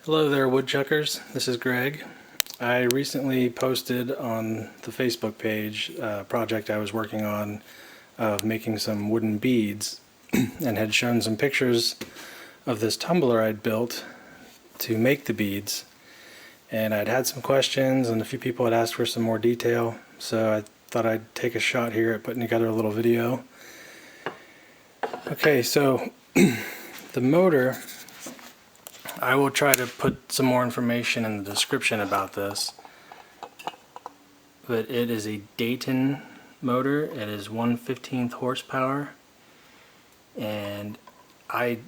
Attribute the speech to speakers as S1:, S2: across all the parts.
S1: Hello there, woodchuckers. This is Greg. I recently posted on the Facebook page a project I was working on of making some wooden beads and had shown some pictures of this tumbler I'd built to make the beads. And I'd had some questions and a few people had asked for some more detail, so I thought I'd take a shot here at putting together a little video. Okay, so the motor, I will try to put some more information in the description about this, but it is a Dayton motor. It is 1/15 horsepower, and I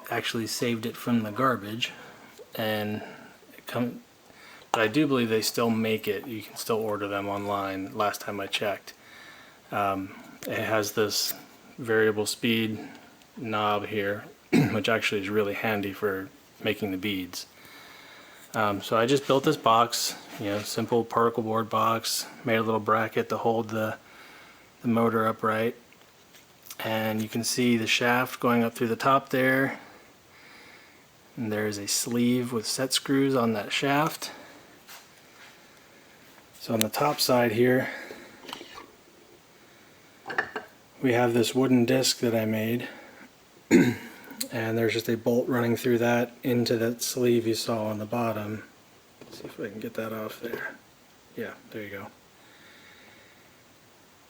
S1: actually saved it from the garbage, but I do believe they still make it. You can still order them online, last time I checked. It has this variable speed knob here, which actually is really handy for making the beads. So I just built this box, simple particle board box, made a little bracket to hold the motor upright, and you can see the shaft going up through the top there, and there is a sleeve with set screws on that shaft. So on the top side here we have this wooden disc that I made and there's just a bolt running through that into that sleeve you saw on the bottom. Let's see if I can get that off there. Yeah, there you go.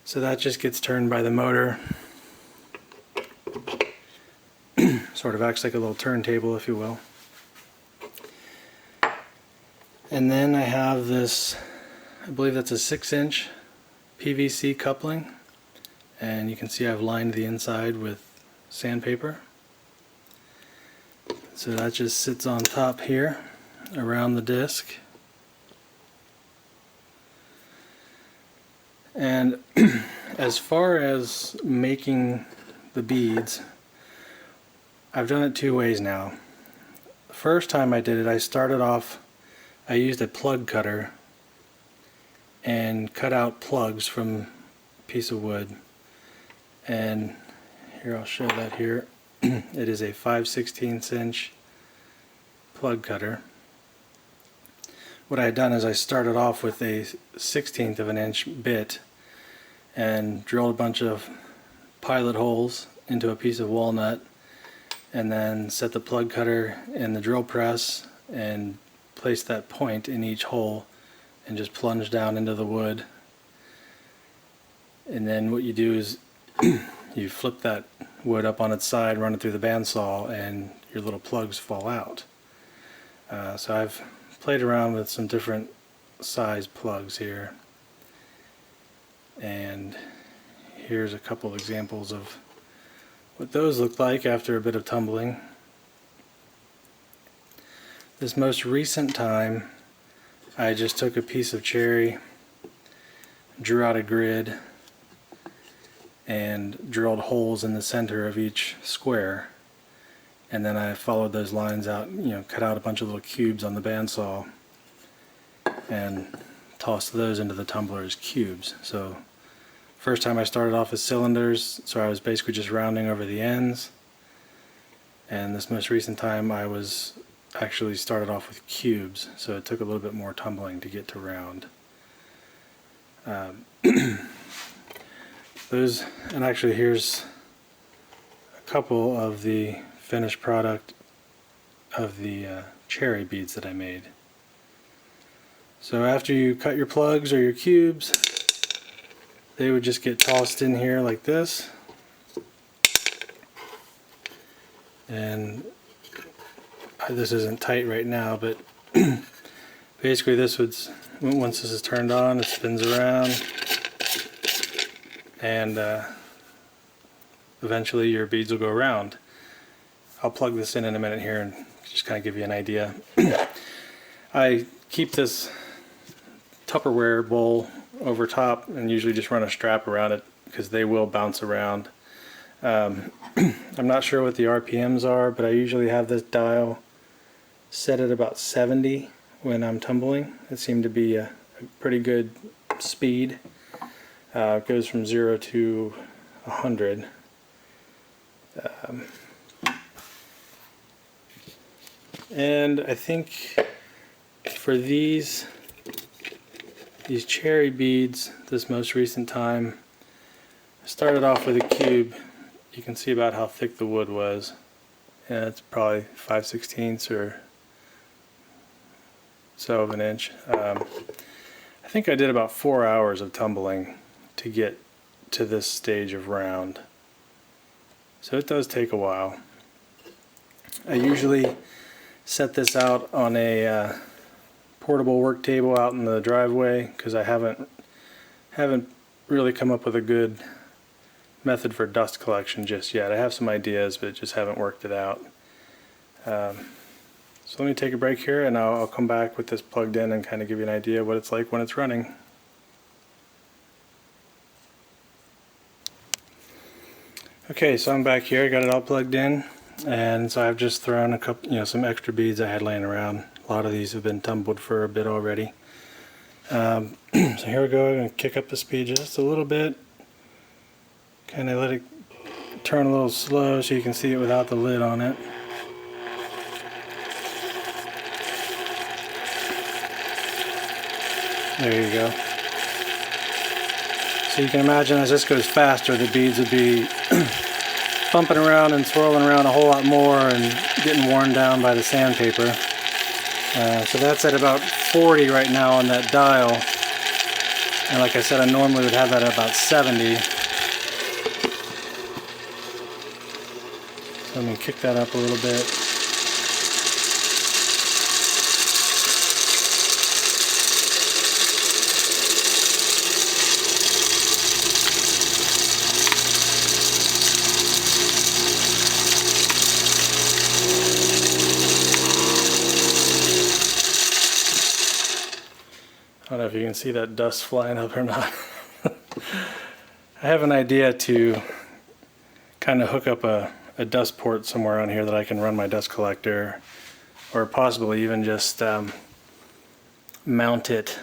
S1: So that just gets turned by the motor. Sort of acts like a little turntable, if you will. And then I have this, I believe that's a 6-inch PVC coupling, and you can see I've lined the inside with sandpaper. So that just sits on top here around the disc. And as far as making the beads, I've done it two ways now. The first time I did it, I used a plug cutter and cut out plugs from a piece of wood. And here, I'll show that here. It is a 5/16 inch plug cutter. What I had done is I started off with a 1/16 of an inch bit and drilled a bunch of pilot holes into a piece of walnut, and then set the plug cutter in the drill press and placed that point in each hole and just plunged down into the wood. And then what you do is you flip that wood up on its side, run it through the bandsaw, and your little plugs fall out. So I've played around with some different size plugs here, and here's a couple examples of what those look like after a bit of tumbling. This most recent time I just took a piece of cherry, drew out a grid, and drilled holes in the center of each square, and then I followed those lines out, cut out a bunch of little cubes on the bandsaw and tossed those into the tumbler as cubes. So first time I started off as cylinders, so I was basically just rounding over the ends, and this most recent time I was actually started off with cubes, so it took a little bit more tumbling to get to round. And actually here's a couple of the finished product of the cherry beads that I made. So after you cut your plugs or your cubes, they would just get tossed in here like this, and this isn't tight right now, but basically once this is turned on, it spins around, and eventually your beads will go around. I'll plug this in a minute here and just kind of give you an idea. I keep this Tupperware bowl over top and usually just run a strap around it because they will bounce around. I'm not sure what the RPMs are, but I usually have this dial set at about 70 when I'm tumbling. It seemed to be a pretty good speed. It goes from 0 to 100. And I think for these cherry beads, this most recent time, I started off with a cube. You can see about how thick the wood was. Yeah, it's probably 5/16 or so of an inch. I think I did about 4 hours of tumbling to get to this stage of round. So it does take a while. I usually set this out on a portable work table out in the driveway because I haven't really come up with a good method for dust collection just yet. I have some ideas, but just haven't worked it out. So let me take a break here, and I'll come back with this plugged in and kind of give you an idea of what it's like when it's running. Okay, so I'm back here. I got it all plugged in, and so I've just thrown a couple, some extra beads I had laying around. A lot of these have been tumbled for a bit already. So here we go. I'm going to kick up the speed just a little bit. Kind of let it turn a little slow so you can see it without the lid on it. There you go. So you can imagine as this goes faster, the beads would be bumping around and swirling around a whole lot more and getting worn down by the sandpaper. So that's at about 40 right now on that dial. And like I said, I normally would have that at about 70. So let me kick that up a little bit. I don't know if you can see that dust flying up or not. I have an idea to kind of hook up a dust port somewhere on here that I can run my dust collector, or possibly even just mount it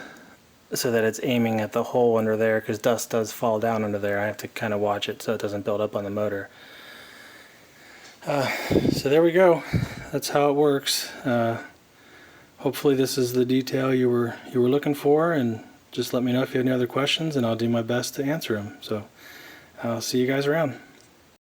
S1: so that it's aiming at the hole under there, because dust does fall down under there. I have to kind of watch it so it doesn't build up on the motor. So there we go. That's how it works. Hopefully this is the detail you were looking for, and just let me know if you have any other questions and I'll do my best to answer them. So I'll see you guys around.